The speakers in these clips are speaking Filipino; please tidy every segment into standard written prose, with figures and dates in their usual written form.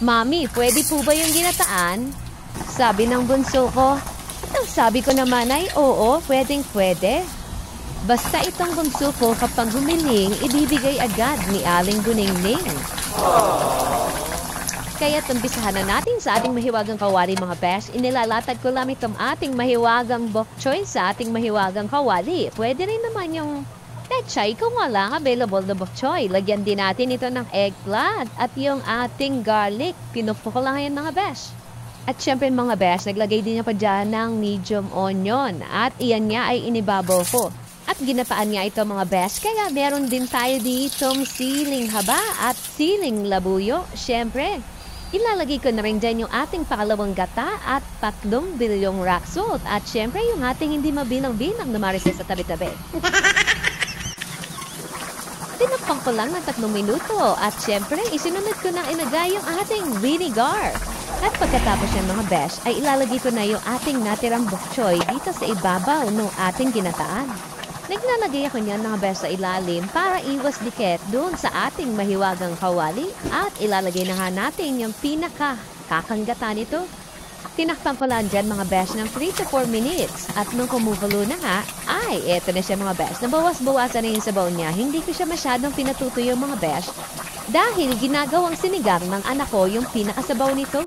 Mami, pwede po ba yung ginataan? Sabi ng bunso ko. Ang sabi ko naman ay oo, pwedeng-pwede. Basta itong bunso ko kapag humiling, ibibigay agad ni Aling Guningning. Kaya tumpisahan na natin sa ating mahiwagang kawali mga besh. Inilalatag ko lang itong ating mahiwagang bok choy sa ating mahiwagang kawali. Pwede rin naman yung pechay kung wala available na bok choy. Lagyan din natin ito ng eggplant at yung ating garlic. Pinupok ko lang yan mga besh. At syempre mga besh, naglagay din niya pa dyan ng medium onion. At iyan nga ay inibabaw ko. At ginapaan nga ito mga besh. Kaya meron din tayo ditong siling haba at siling labuyo. Syempre, ilalagay ko na rin dyan yung ating pakalawang gata at 3 bilyong rock salt. At syempre, yung ating hindi mabilang-bilang na marites sa tabi-tabi. Tinapang ko lang ng 3 minuto. At syempre, isinunod ko na inagay yung ating vinegar. At pagkatapos yan mga besh, ay ilalagay ko na yung ating natirang bok choy dito sa ibabaw ng ating ginataan. Naglalagay ako niyan mga besh sa ilalim para iwas dikit doon sa ating mahiwagang kawali at ilalagay na nga natin yung pinaka-kakanggata nito. Tinakpan ko lang dyan mga besh ng 3 to 4 minutes at nung kumukulo na nga, ay eto na siya mga besh. Nabawas-bawasan na yung sabaw niya. Hindi ko siya masyadong pinatutuyo mga besh dahil ginagawang sinigang ng anak ko yung pinakasabaw nito.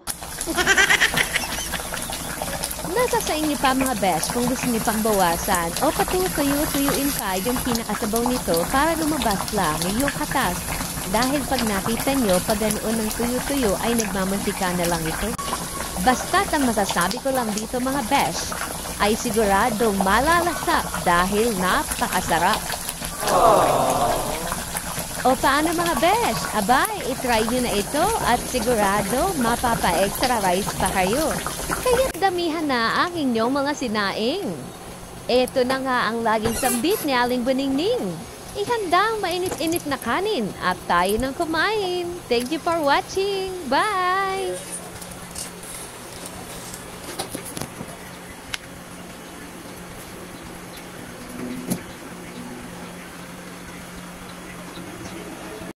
Nasa sa inyo pa mga besh kung gusto niyo pang bawasan o patutuyo-tuyuin pa yung pinakasabaw nito para lumabas lang yung katas. Dahil pag nakita nyo, pag ganoon ng tuyo-tuyo ay nagmamantika na lang ito. Basta't ang masasabi ko lang dito mga besh ay siguradong malalasap dahil napakasarap. O paano mga besh? Abay, itry nyo na ito at sigurado mapapa-extra rice pa kayo. Kaya't damihan na ang inyong mga sinaing. Ito na nga ang laging sambit ni Aling Guningning. Ihanda ang mainit-init na kanin at tayo nang kumain. Thank you for watching. Bye!